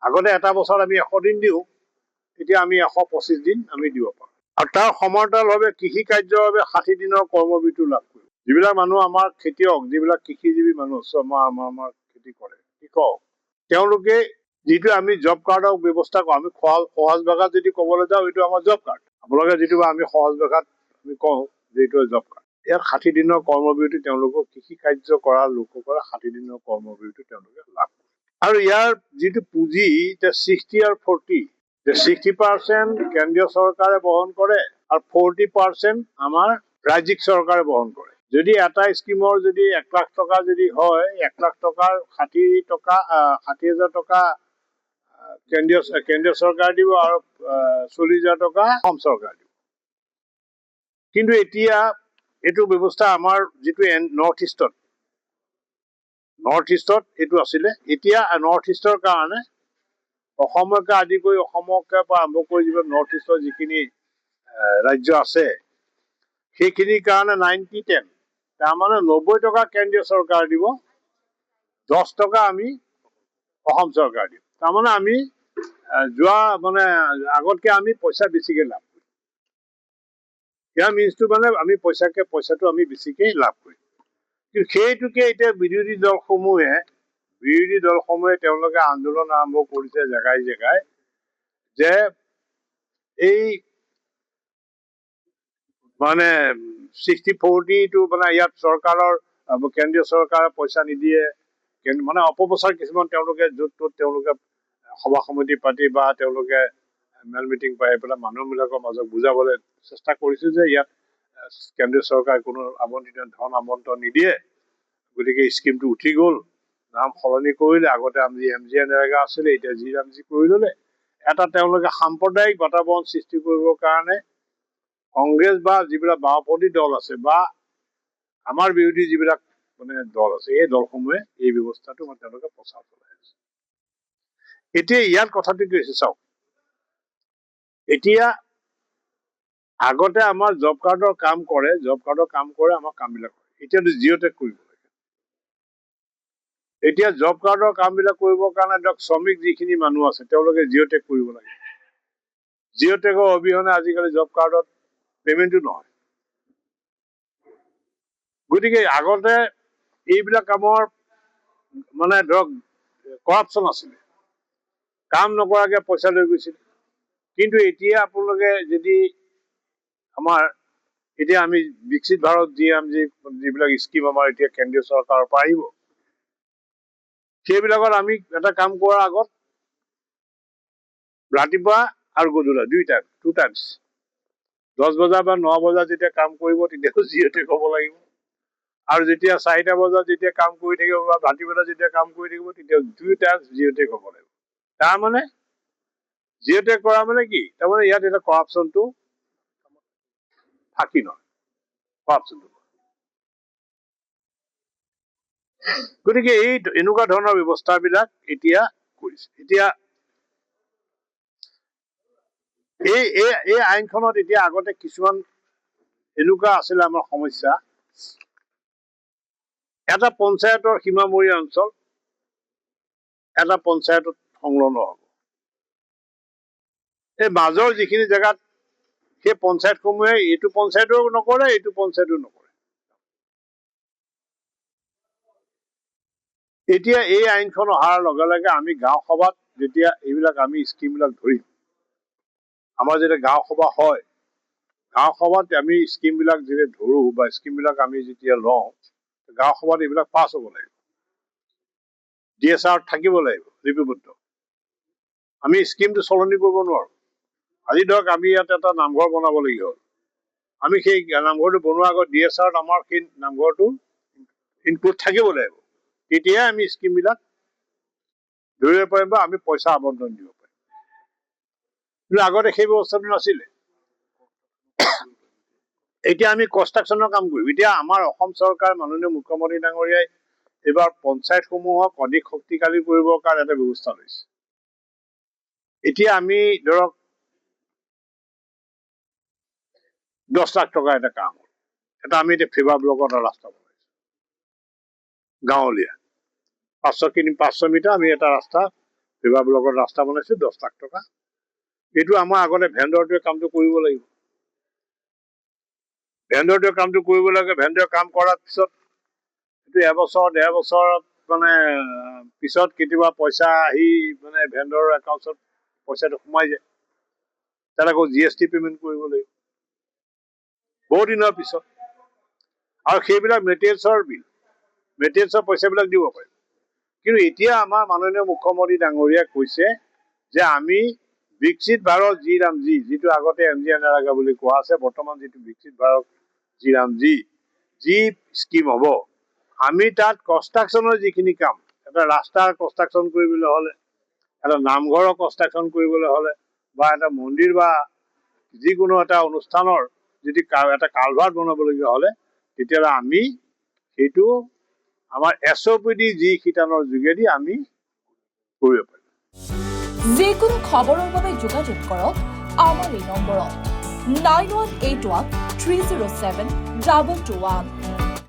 আগতে এটা বছৰ আমি 100 দিন দিওঁ, এতিয়া আমি 125 দিন আমি দিব পাৰোঁ। আৰু তাৰ সমান্তৰালভাৱে কৃষি কাৰ্যৰ বাবে 60 দিনৰ কৰ্মবিৰতি লাভ কৰিম। যিবিলাক মানুহ আমাৰ খেতিয়ক, যিবিলাক কৃষিজীৱী মানুহ আমাৰ খেতি কৰে, কৃষক, তেওঁলোকে যিটো আমি জব কাৰ্ডৰ ব্যৱস্থা কৰোঁ, আমি সহজ ভাষাত যদি ক'বলৈ যাওঁ, এইটো আমাৰ জব কাৰ্ড। আপোনালোকে যিটো আমি সহজ ভাষাত আমি কওঁ যে এইটো জব কাৰ্ড। ইয়াত 60 দিনৰ কৰ্মবিৰতি তেওঁলোকক কৃষি কাৰ্য কৰা লোকসকলে 60 দিনৰ কৰ্মবিৰতি তেওঁলোকে লাভ কৰে। আৰু ইয়াৰ যিটো পুঁজি, 60 আৰু 40, 60% কেন্দ্ৰীয় চৰকাৰে বহন কৰে আৰু 40% আমাৰ ৰাজ্যিক চৰকাৰে বহন কৰে। যদি এটা স্কিমৰ যদি 1 লাখ টকা যদি হয়, 1 লাখ টকাৰ 60,000 টকা কেন্দ্ৰীয় চৰকাৰ দিব আৰু 40,000 টকা অসম চৰকাৰ দিব। কিন্তু এতিয়া এইটো ব্যৱস্থা আমাৰ যিটো নৰ্থ ইষ্টত এইটো আছিলে, এতিয়া নৰ্থ ইষ্টৰ কাৰণে অসমকে আদি কৰি অসমকে পৰা আৰম্ভ কৰি যিবোৰ নৰ্থ ইষ্টৰ যিখিনি ৰাজ্য আছে, সেইখিনিৰ কাৰণে 90-10, তাৰমানে 90 টকা কেন্দ্ৰীয় চৰকাৰ দিব, 10 টকা আমি অসম চৰকাৰ দিম। তাৰমানে আমি আগতকে আমি পইচা বেছিকে লাভ কৰিম। ইয়াৰ মিনছটো মানে আমি পইচাটো আমি বেছিকে লাভ কৰিম। কিন্তু সেইটোকে এতিয়া বিৰোধী দলসমূহে তেওঁলোকে আন্দোলন আৰম্ভ কৰিছে জেগাই জেগাই, যে এই মানে 60-40টো মানে ইয়াত চৰকাৰৰ কেন্দ্ৰীয় চৰকাৰে পইচা নিদিয়ে, মানে অপপ্ৰচাৰ কিছুমান তেওঁলোকে য'ত ত'ত তেওঁলোকে সভা সমিতি পাতি বা তেওঁলোকে মেল মিটিং পাই পেলাই মানুহবিলাকৰ মাজত বুজাবলৈ চেষ্টা কৰিছে যে ইয়াত কেন্দ্ৰীয় চৰকাৰে কোনো ধন আবণ্টন নিদিয়ে, গতিকে স্কিমটো উঠি গ'ল, নাম সলনি কৰিলে, আগতে আমি MGNREGA আছিলে, এতিয়া GRAMG কৰি ল'লে। এটা তেওঁলোকে সাম্প্ৰদায়িক বাতাবৰণ সৃষ্টি কৰিবৰ কাৰণে কংগ্ৰেছ বা যিবিলাক বাওঁপন্থী দল আছে বা আমাৰ বিৰোধী যিবিলাক মানে দল আছে, এই দলসমূহে এই ব্যৱস্থাটো তেওঁলোকে প্ৰচাৰ চলাই আছে। এতিয়া ইয়াত কথাটো কি হৈছে চাওক, এতিয়া আগতে আমাৰ জব কাৰ্ডৰ কাম কৰে আমাৰ কামবিলাক কৰে, এতিয়াতো জিঅ'টেক কৰিব লাগে। এতিয়া জব কাৰ্ডৰ কামবিলাক কৰিবৰ কাৰণে ধৰক শ্ৰমিক যিখিনি মানুহ আছে তেওঁলোকে জিঅ'টেক কৰিব লাগে। জিঅ'টেকৰ অবিহনে আজিকালি জব কাৰ্ডত পেমেণ্টটো নহয়। গতিকে আগতে এইবিলাক কামৰ মানে ধৰক কৰাপশ্যন আছিলে, কাম নকৰাকে পইচা লৈ গৈছিল। কিন্তু এতিয়া আপোনালোকে যদি এতিয়া আমি বিকশিত ভাৰত যিবিলাক স্কিম আমাৰ এতিয়া কেন্দ্ৰীয় চৰকাৰৰ পৰা আহিব, সেইবিলাকত আমি এটা কাম কৰাৰ আগত ৰাতিপুৱা আৰু গধূলা 2 টাইমছ 10 বজা বা 9 বজাত যেতিয়া কাম কৰিব তেতিয়াও জিঅ'টেক হ'ব লাগিব, আৰু যেতিয়া 4টা বজাত যেতিয়া কাম কৰি থাকিব বা ভাটিবেলা যেতিয়া কাম কৰি থাকিব তেতিয়া 2 টাইমছ জিঅ'টেক হ'ব লাগিব। তাৰমানে জিঅ'টেক কৰা মানে কি, তাৰমানে ইয়াত এটা কৰাপশ্যনটো ফাঁকি নহয়, কৰাপশ্যনটো। গতিকে এই এনেকুৱা ধৰণৰ ব্যৱস্থাবিলাক এতিয়া কৰিছে। এতিয়া এই আইনখনত এতিয়া আগতে কিছুমান এনেকুৱা আছিলে আমাৰ সমস্যা, এটা পঞ্চায়তৰ সীমামূৰীয়া অঞ্চল এটা পঞ্চায়তত সংলগ্ন হ'ব, এই মাজৰ যিখিনি জেগাত সেই পঞ্চায়তসমূহে এইটো পঞ্চায়তো নকৰে, এইটো পঞ্চায়তো নকৰে। এতিয়া এই আইনখন অহাৰ লগে লগে আমি গাঁও সভাত যেতিয়া এইবিলাক আমি স্কিমবিলাক ধৰিম, আমাৰ যেতিয়া গাঁও সভা হয়, গাঁও সভাত আমি স্কিমবিলাক যেতিয়া ধৰো বা স্কিমবিলাক আমি যেতিয়া লওঁ, গাঁও সভাত এইবিলাক পাছ হ'ব লাগিব, DSR থাকিব লাগিব লিপিবদ্ধ। আমি স্কিমটো সলনি কৰিব নোৱাৰো। আজি ধৰক আমি ইয়াত এটা নামঘৰ বনাবলগীয়া হ'ল, আমি সেই নামঘৰটো বনোৱাৰ আগত DSR আমাৰ সেই নামঘৰটো ইনক্লুড থাকিব লাগিব, তেতিয়াহে আমি স্কিমবিলাক ধৰিব পাৰিম বা আমি পইচা আবণ্টন দিব পাৰিম। কিন্তু আগতে সেই ব্যৱস্থাটো নাছিলে। এতিয়া আমি কনষ্ট্ৰাকশ্যনৰ কাম কৰিম। এতিয়া আমাৰ অসম চৰকাৰ মাননীয় মুখ্যমন্ত্ৰী ডাঙৰীয়াই এইবাৰ পঞ্চায়তসমূহক অধিক শক্তিশালী কৰিবৰ কাৰণে এটা ব্যৱস্থা লৈছে। এতিয়া আমি ধৰক 10 লাখ টকা এটা কাম হ'ল, আমি এতিয়া ফেভাৰ ব্লকত এটা ৰাস্তা বনাইছো, গাঁৱলীয়া 500 মিটাৰ আমি এটা ৰাস্তা ফিভাৰ ব্লকত ৰাস্তা বনাইছে 10 লাখ টকা। এইটো আমাৰ আগতে ভেণ্ডৰটোৱে কামটো কৰিব লাগিব। ভেণ্ডৰটোৱে কামটো কৰিব লাগে। ভেণ্ডৰে কাম কৰাৰ পিছত এইটো এবছৰ 1.5 বছৰত মানে পিছত কেতিয়াবা পইচা আহি মানে ভেণ্ডৰৰ একাউণ্টত পইচাটো সোমাই যায়। তাত আকৌ GST পেমেণ্ট কৰিব লাগিব বহু দিনৰ পিছত। আৰু সেইবিলাক মেটেৰিয়েলছৰ পইচাবিলাক দিব পাৰে। কিন্তু এতিয়া আমাৰ মাননীয় মুখ্যমন্ত্ৰী ডাঙৰীয়াই কৈছে যে আমি বিকশিত ভাৰত যিটো আগতে MGNREGA বুলি কোৱা আছে, বৰ্তমান যিটো বিকশিত ভাৰত যি স্কিম হ'ব, আমি তাত কনষ্ট্ৰাকশ্যনৰ যিখিনি কাম, এটা ৰাস্তাৰ কনষ্ট্ৰাকশ্যন কৰিবলৈ হ'লে, এটা নামঘৰৰ কনষ্ট্ৰাকশ্যন কৰিবলৈ হ'লে, বা এটা মন্দিৰ বা যিকোনো এটা অনুষ্ঠানৰ যদি এটা কালভাৰ্ট বনাবলগীয়া হ'লে, তেতিয়াহ'লে আমি সেইটো আমাৰ SOPD যি শিতানৰ যোগেদি আমি কৰিব পাৰিম। যিকোনো খবৰৰ বাবে যোগাযোগ কৰক আমাৰ এই নম্বৰত 9181 307 2221।